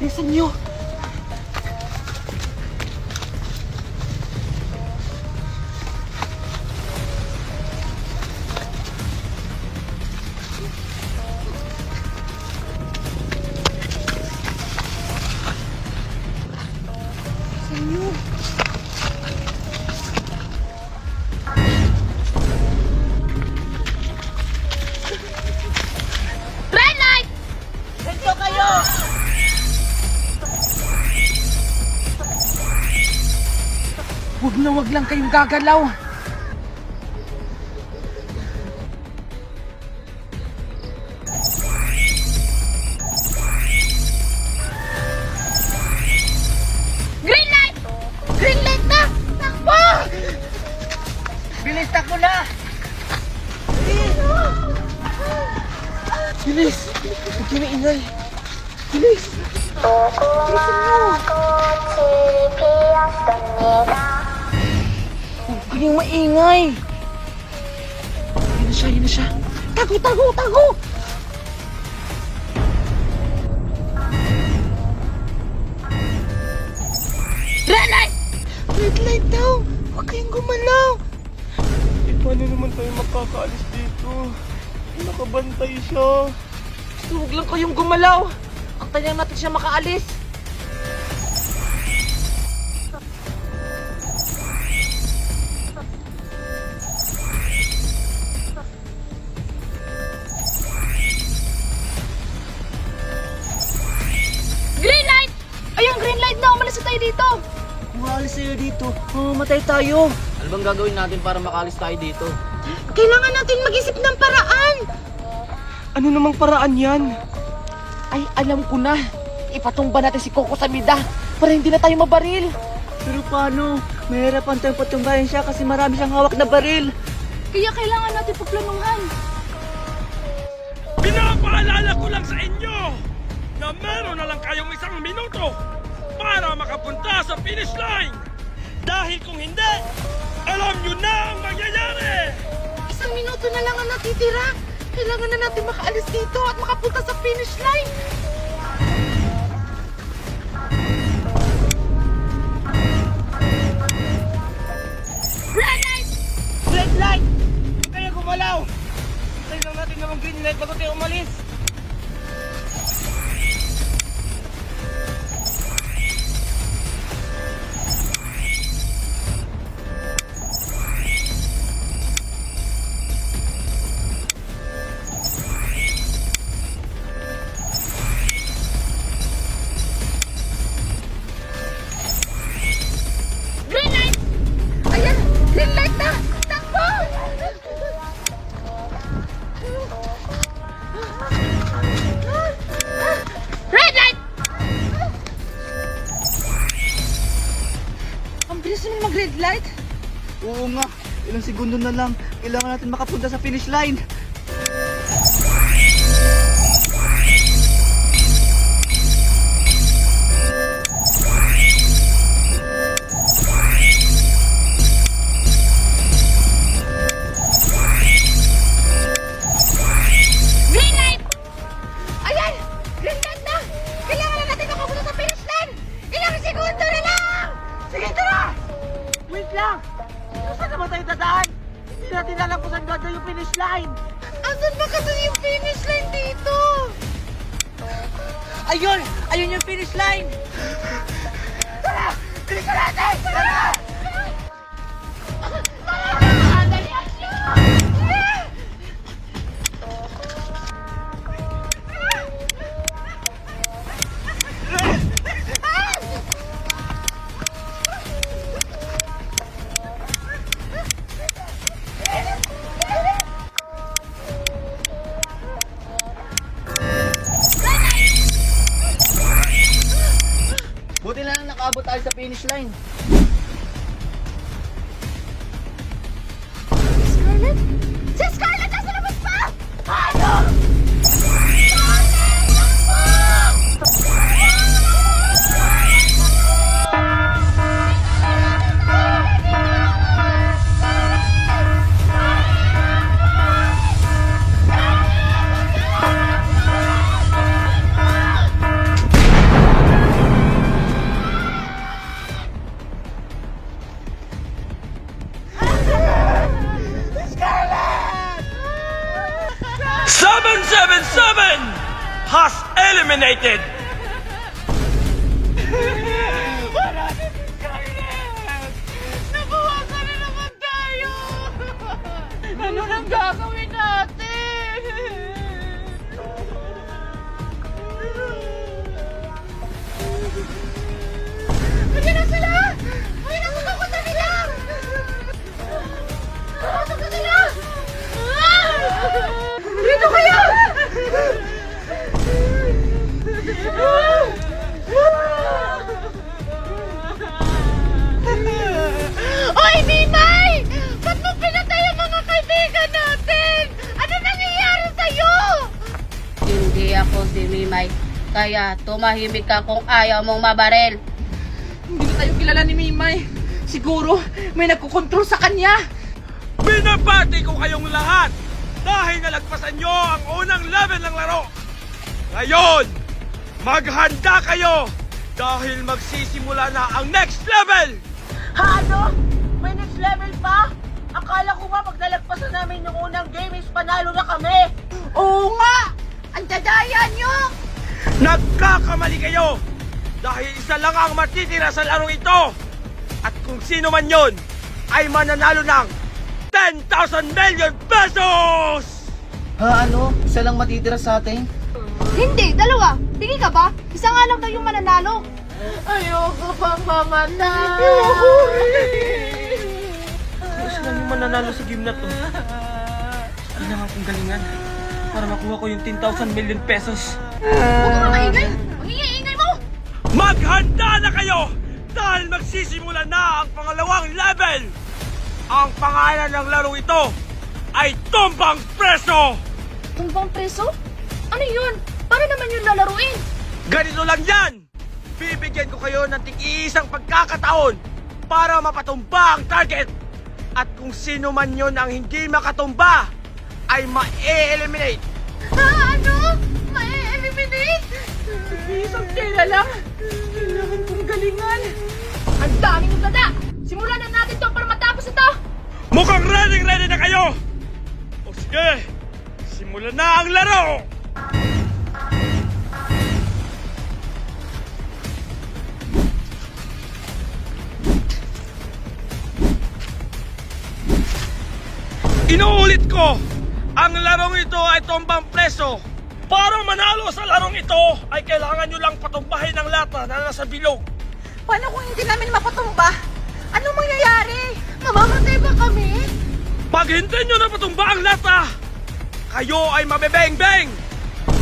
Bilisan nyo! Bilisan nyo! Red light! Ganito kayo! Huwag na huwag lang kayong gagalaw! Green light! Green light na! Takbo! Bilis, takbo na! Bilis! Huwag kayo maingay! Bilis! Huwag kayong maingay! Yun na siya! Tago, tago, tago! Red light! Red light daw! Huwag kayong gumalaw! Eh, paano naman tayo makakaalis dito? Nakabantay siya. Basta huwag lang kayong gumalaw. Antayin natin siya makaalis. Green light! Ayun, green light na! Umalis na tayo dito! Umaalis tayo dito. Mamamatay tayo. Ano bang gagawin natin para makalis tayo dito? Kailangan natin mag-isip ng paraan! Ano namang paraan yan? Ay, alam ko na. Ipatumba natin si Coco sa mida para hindi na tayo mabaril. Pero paano? Mahirapan tayong patumbahin siya kasi marami siyang hawak na baril. Kaya kailangan natin pagplanuhan. Pinapaalala ko lang sa inyo na meron na lang kayong 1 minuto para makapunta sa finish line. Dahil kung hindi, alam nyo na ang mangyayari. 1 minuto na lang ang natitira. Kailangan na natin makaalis dito at makapunta sa finish line. Red light! Red light! Huwag kayo gumalaw! Hintayin lang natin naman green light bago tayo umalis. Green light! Ayan! Green light na! Takbo! Red light! Ang bilis naman mag-red light. Oo nga, ilang segundo na lang. Kailangan natin makapunta sa finish line. Green light! Ayan! Green light na! Kailangan na natin makapunta sa finish line! Ilang segundo na lang! Sige, tara! Wait lang! Saan naman tayo dadaan? Hindi natin alam kung saan ganda yung finish line. Asan ba kasi yung finish line dito? Ayun! Ayun yung finish line! Tara! Bilisan natin! Tara! Dali action! Buti na lang nakaabot tayo sa finish line. Scarlett? Si Scarlett nasa labas pa! Ano? eliminated! Wala na si Scarlett! Nabawasan na naman tayo! Ano nang gagawin natin? Ayan na sila! Ayan na sa kukuta nila! Pumasok na sila! Dito kayo! Oy, Mimay! Ba't mo pinatay ang mga kaibigan natin? Ano nangyayari sa'yo? Hindi ako si Mimay. Kaya tumahimik ka kung ayaw mong mabaril. Hindi na tayo kilala ni Mimay. Siguro may nagkukontrol sa kanya. Binabati ko kayong lahat dahil nalagpasan nyo ang unang level ng laro. Ngayon, maghanda kayo dahil magsisimula na ang next level! Ano? May next level pa? Akala ko nga paglalagpasan namin yung unang game is panalo na kami. Oo nga! Ang dadaya nyo! Nagkakamali kayo dahil isa lang ang matitira sa larong ito. At kung sino man yon ay mananalo ng 10,000 million pesos! Ha, ano? Isa lang matitira sa atin? Hindi, dalawa. Tingin ka ba? Isa nga lang daw yung mananalo. Ayoko pang mamatay. Gusto lang yung mananalo sa game na to. Kailangan kong galingan para makuha ko yung 10,000 million pesos. Huwag ka maingay. Ang ingay mo. Maghanda na kayo dahil magsisimula na ang pangalawang level! Ang pangalan ng laro ito ay Tumbang Preso! Tumbang preso? Ano yun? Paano naman yun lalaruin? Ganito lang yan! Bibigyan ko kayo ng tig-iisang pagkakataon para mapatumba ang target! At kung sino man yun ang hindi makatumba, ay ma-eliminate! Ha? Ano? May-eliminate? Isang tela lang. Kailangan kong galingan. Ang daming ganda! Simulan na natin to para matapos ito! Mukhang ready na kayo! O sige, simulan na ang laro! Inuulit ko, ang larong ito ay Tumbang Preso. Para manalo sa larong ito, ay kailangan nyo lang patumbahin ang lata na nasa bilog. Paano kung hindi namin mapatumba? Anong mangyayari? Mamamatay ba kami? Pag hindi nyo na patumba ang lata, kayo ay mabebeng-beng!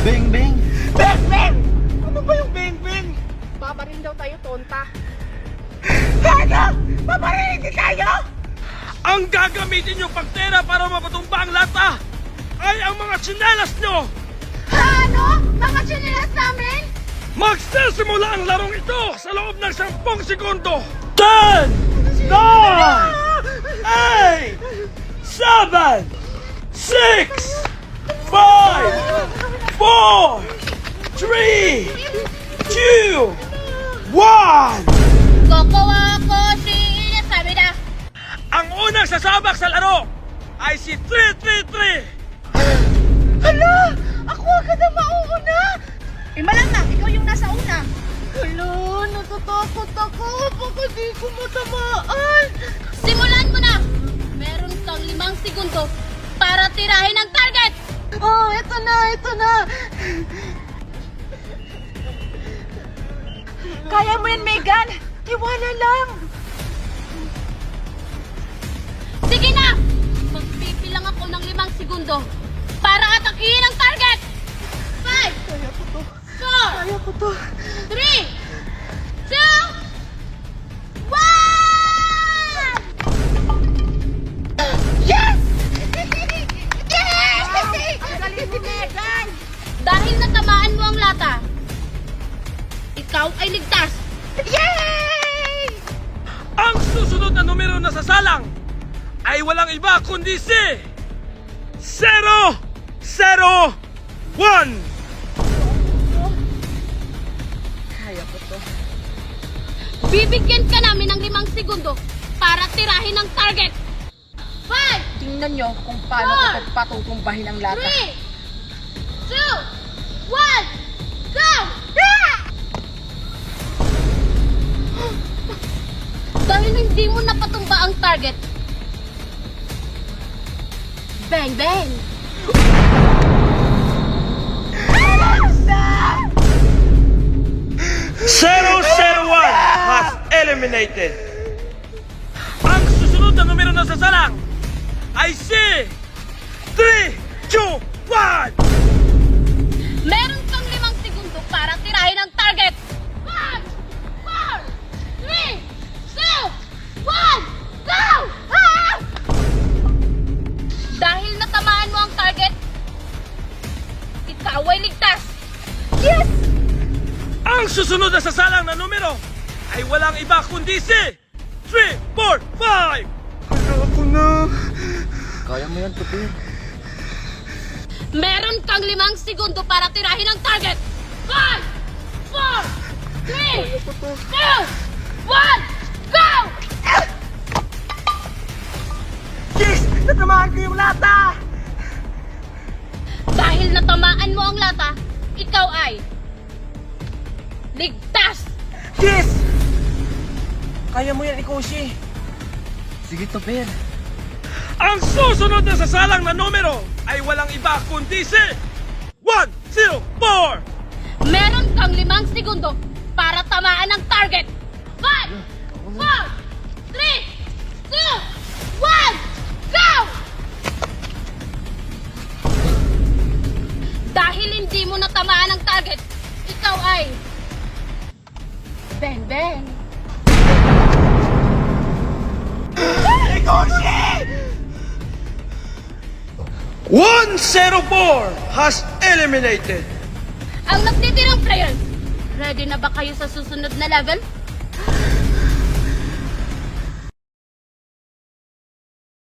Beng, beng! Beng, beng! Ano ba yung beng, beng? Babarin daw tayo, tonta. Ano? Paparilin tayo? Ang gagamitin nyo pagtera para mapatumba ang lata ay ang mga tsinelas nyo! Ano? Mga chinilas namin? Magsisimula ang larong ito sa loob ng 10 segundo! 10! 9! 8! 7! 6! 5! 4! 3! 2! 1! Kukuha ko si sabi na. Ang unang sasabak sa laro ay si 333! Hala! Ako agad ang mauuna! Malang na, ikaw yung nasa una. Hala, natatakot ako. Baka di ko matamaan. Simulan mo na. Meron kang 5 segundo para tirahin ang target. Oh, ito na, ito na. Kaya mo yan, Megan. Tiwala lang. Sige na. Magpipilang ako ng 5 segundo para atakihin ang target. 5, Kaya ko to. 4, Kaya ko to. 3, 2, 1! Yes! Yes! Ang galing mo, Megan! Dahil natamaan mo ang lata, ikaw ay ligtas. Yay! Ang susunod na numero na sasalang ay walang iba kundi si 0, 0, 1! Bibigyan ka namin ng 5 segundo para tirahin ang target. 5, Tingnan nyo kung paano ko patutumbahin ang lata. 3, 2, 1, go! hindi mo napatumba ang target, bang bang! 001 has eliminated. Ang susunod na numero na sasalang ay si 3, 2, 1. Meron kang 5 segundo para tirahin ang target. 5, 4, 3, 2, 1, go! Ah! Dahil natamaan mo ang target, ikaw ay ligtas. Yes! Ang susunod na sasalang na numero ay walang iba kundi si 3, 4, 5. Ako na. Kaya mo yan, Tupir. Meron kang 5 segundo para tirahin ang target. 5, 4, 3, 2, 1, go! Yes! Natamaan ko yung lata! Dahil natamaan mo ang lata, ikaw ay ligtas! Yes! Kaya mo yan, Ikoshi. Sige, Tupir. Ang susunod na sasalang na numero ay walang iba kundi si 104. Meron kang 5 segundo para tamaan ang target. 5, 4, 3, 2, 1, go! Dahil hindi mo natamaan ang target, ikaw ay bang bang! Ikoshi! 104 has eliminated. Ang nagtitirang players, ready na ba kayo sa susunod na level?